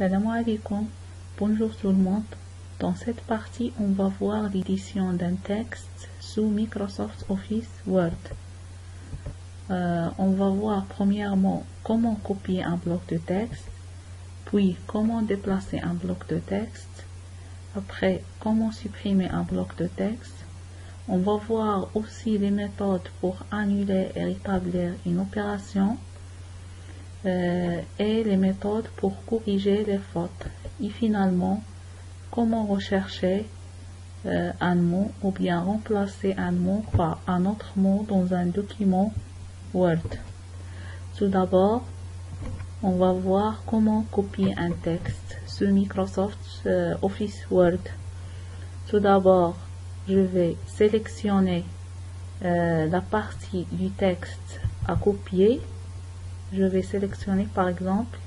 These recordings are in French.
Salam alaikum, bonjour tout le monde. Dans cette partie, on va voir l'édition d'un texte sous Microsoft Office Word. On va voir premièrement comment copier un bloc de texte, puis comment déplacer un bloc de texte, après comment supprimer un bloc de texte. On va voir aussi les méthodes pour annuler et rétablir une opération. Et les méthodes pour corriger les fautes. Et finalement, comment rechercher un mot ou bien remplacer un mot par un autre mot dans un document Word. Tout d'abord, on va voir comment copier un texte sur Microsoft Office Word. Tout d'abord, je vais sélectionner la partie du texte à copier. Je vais sélectionner par exemple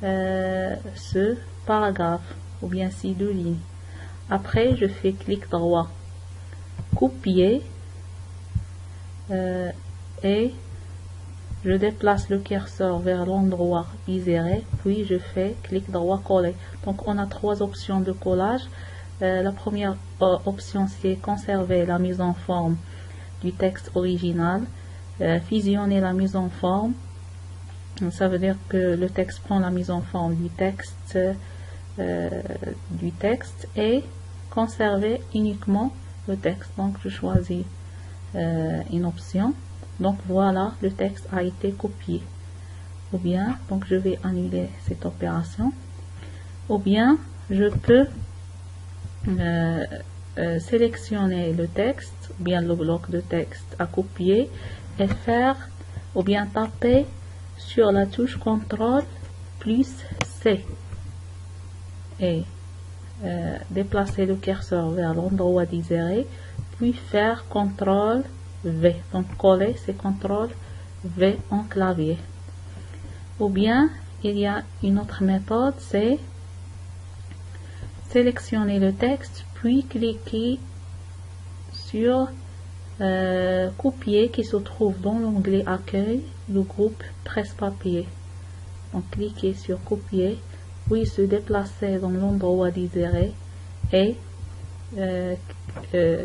ce paragraphe ou bien ces deux lignes. Après, je fais clic droit, copier et je déplace le curseur vers l'endroit désiré, puis je fais clic droit, coller. Donc on a trois options de collage. La première option, c'est conserver la mise en forme du texte original, fusionner la mise en forme. Ça veut dire que le texte prend la mise en forme du texte et conserver uniquement le texte. Donc je choisis une option. Donc voilà, le texte a été copié. Ou bien, donc je vais annuler cette opération. Ou bien, je peux sélectionner le texte, ou bien le bloc de texte à copier et faire, ou bien taper sur la touche CTRL plus C et déplacer le curseur vers l'endroit désiré, puis faire CTRL V. Donc coller, c'est CTRL V en clavier. Ou bien, il y a une autre méthode, c'est sélectionner le texte, puis cliquer sur copier qui se trouve dans l'onglet accueil, le groupe presse-papier. Donc cliquez sur copier, puis se déplacer dans l'endroit désiré et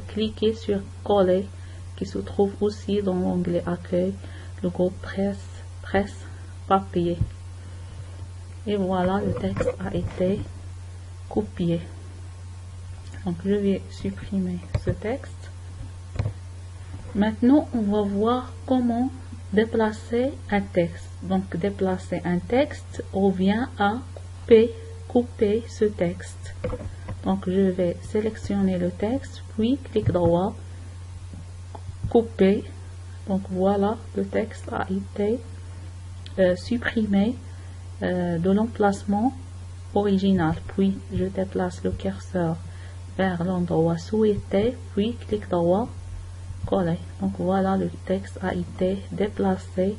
cliquez sur coller qui se trouve aussi dans l'onglet accueil, le groupe presse-papier. Et voilà, le texte a été copié. Donc je vais supprimer ce texte. Maintenant, on va voir comment déplacer un texte. Donc, déplacer un texte revient à couper ce texte. Donc, je vais sélectionner le texte, puis clic droit, couper. Donc, voilà, le texte a été supprimé de l'emplacement original. Puis, je déplace le curseur vers l'endroit souhaité, puis clic droit, coller. Donc voilà, le texte a été déplacé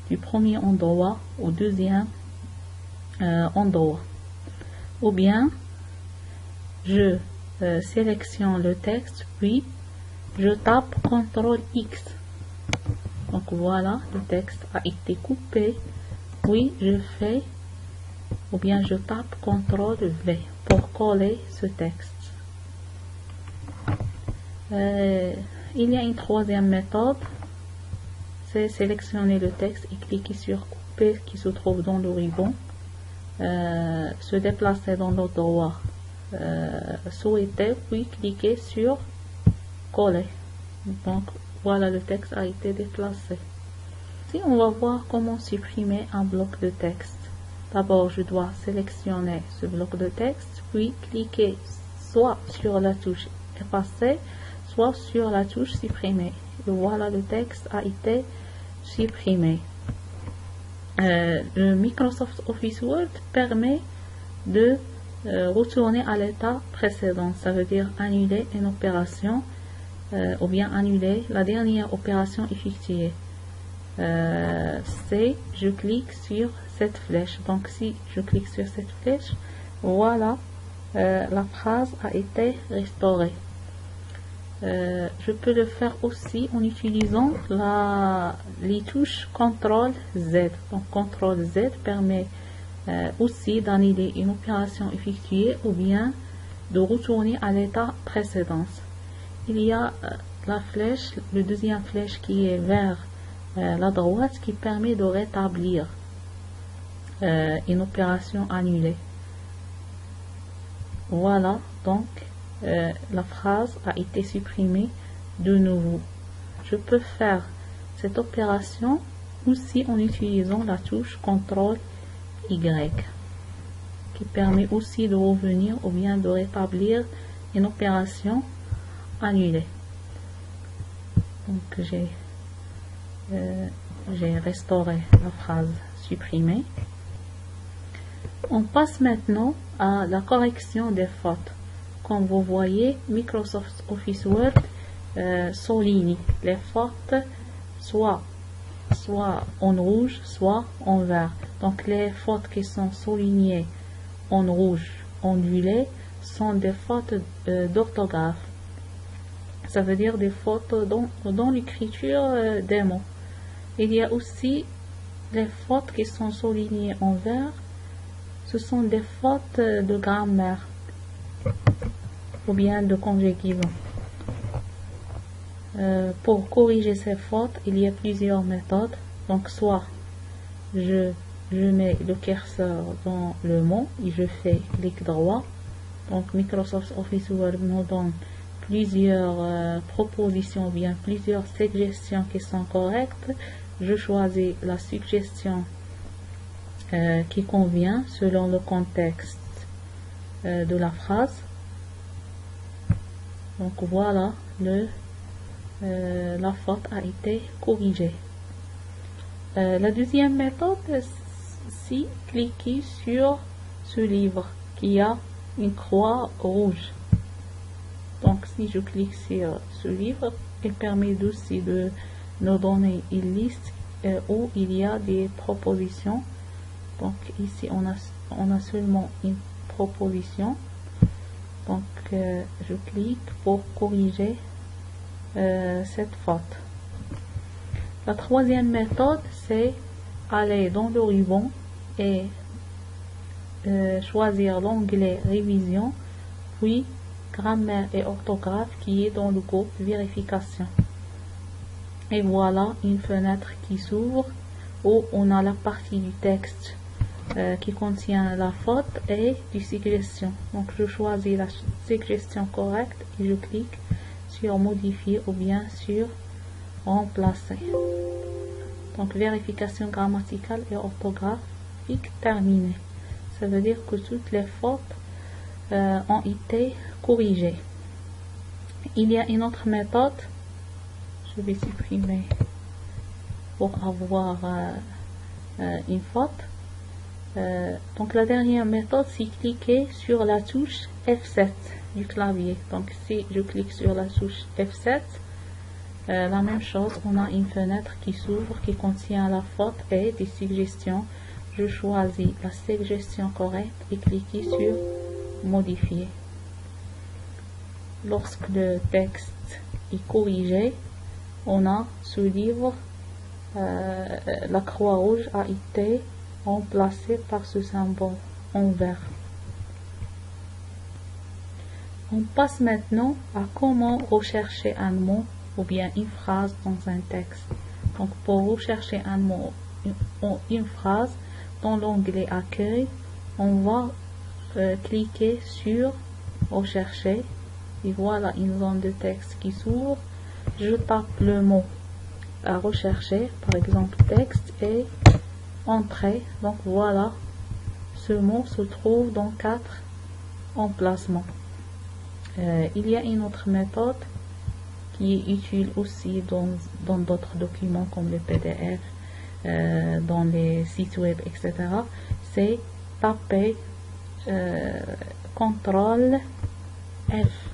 du premier endroit au deuxième endroit. Ou bien, je sélectionne le texte, puis je tape CTRL X. Donc voilà, le texte a été coupé. Puis je fais, ou bien je tape CTRL V pour coller ce texte. Il y a une troisième méthode, c'est sélectionner le texte et cliquer sur couper qui se trouve dans le ruban, se déplacer dans l'endroit souhaité, puis cliquer sur coller. Donc voilà, le texte a été déplacé. Si on va voir comment supprimer un bloc de texte. D'abord, je dois sélectionner ce bloc de texte, puis cliquer soit sur la touche effacer, soit sur la touche supprimer. Et voilà, le texte a été supprimé. Le Microsoft Office Word permet de retourner à l'état précédent. Ça veut dire annuler une opération ou bien annuler la dernière opération effectuée. Je clique sur cette flèche. Donc si je clique sur cette flèche, voilà, la phrase a été restaurée. Je peux le faire aussi en utilisant les touches CTRL Z. Donc CTRL Z permet aussi d'annuler une opération effectuée ou bien de retourner à l'état précédent. Il y a la flèche, le deuxième flèche qui est vers la droite qui permet de rétablir une opération annulée. Voilà, donc la phrase a été supprimée de nouveau. Je peux faire cette opération aussi en utilisant la touche CTRL Y qui permet aussi de revenir ou bien de rétablir une opération annulée. Donc j'ai restauré la phrase supprimée. On passe maintenant à la correction des fautes. Comme vous voyez, Microsoft Office Word souligne les fautes soit en rouge, soit en vert. Donc les fautes qui sont soulignées en rouge ondulé sont des fautes d'orthographe. Ça veut dire des fautes dans l'écriture des mots. Il y a aussi les fautes qui sont soulignées en vert. Ce sont des fautes de grammaire ou bien de conjugaison. Pour corriger ces fautes, il y a plusieurs méthodes. Donc soit je mets le curseur dans le mot et je fais clic droit. Donc Microsoft Office Word nous donne plusieurs propositions ou bien plusieurs suggestions qui sont correctes. Je choisis la suggestion qui convient selon le contexte de la phrase. Donc voilà, la faute a été corrigée. La deuxième méthode, c'est cliquer sur ce livre qui a une croix rouge. Donc si je clique sur ce livre, il permet aussi de nous donner une liste où il y a des propositions. Donc ici on a seulement une proposition. Donc je clique pour corriger cette faute. La troisième méthode, c'est aller dans le ruban et choisir l'onglet révision, puis grammaire et orthographe qui est dans le groupe vérification. Et voilà une fenêtre qui s'ouvre où on a la partie du texte qui contient la faute et des suggestions. Donc je choisis la suggestion correcte et je clique sur modifier ou bien sur remplacer. Donc vérification grammaticale et orthographique terminée. Ça veut dire que toutes les fautes ont été corrigées. Il y a une autre méthode. Je vais supprimer pour avoir une faute. Donc la dernière méthode, c'est cliquer sur la touche F7 du clavier. Donc si je clique sur la touche F7, la même chose, on a une fenêtre qui s'ouvre qui contient la faute et des suggestions. Je choisis la suggestion correcte et cliquer sur modifier. Lorsque le texte est corrigé, on a ce livre, la croix rouge a été remplacée par ce symbole en vert. On passe maintenant à comment rechercher un mot ou bien une phrase dans un texte. Donc pour rechercher un mot ou une phrase, dans l'onglet accueil, on va cliquer sur rechercher et voilà une zone de texte qui s'ouvre. Je tape le mot à rechercher, par exemple texte et entrée. Donc voilà, ce mot se trouve dans 4 emplacements. Il y a une autre méthode qui est utile aussi dans d'autres documents comme les PDF, dans les sites web, etc. C'est taper CTRL F.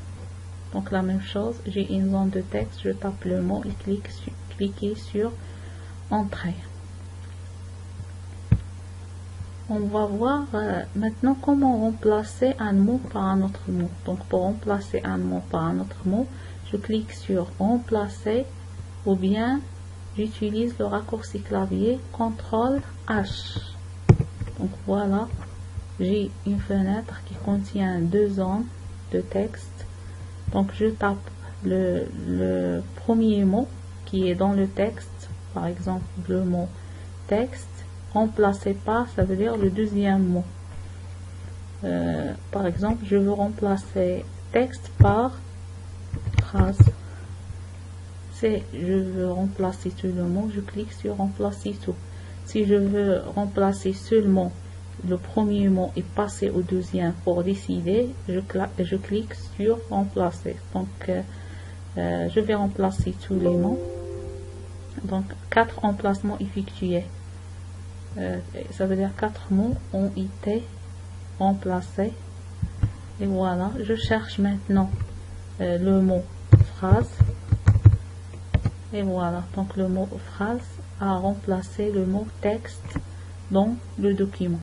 Donc la même chose, j'ai une zone de texte, je tape le mot et cliquer sur Entrée. On va voir maintenant comment remplacer un mot par un autre mot. Donc pour remplacer un mot par un autre mot, je clique sur Remplacer ou bien j'utilise le raccourci clavier CTRL H. Donc voilà, j'ai une fenêtre qui contient deux zones de texte. Donc je tape le premier mot qui est dans le texte, par exemple le mot texte, remplacé par, ça veut dire le deuxième mot. Par exemple, je veux remplacer texte par phrase. Si je veux remplacer tout le mot, je clique sur remplacer tout. Si je veux remplacer seulement le premier mot et passer au deuxième pour décider, je clique sur remplacer. Donc je vais remplacer tous les mots. Donc 4 remplacements effectués. Ça veut dire 4 mots ont été remplacés. Et voilà, je cherche maintenant le mot phrase. Et voilà, donc le mot phrase a remplacé le mot texte dans le document.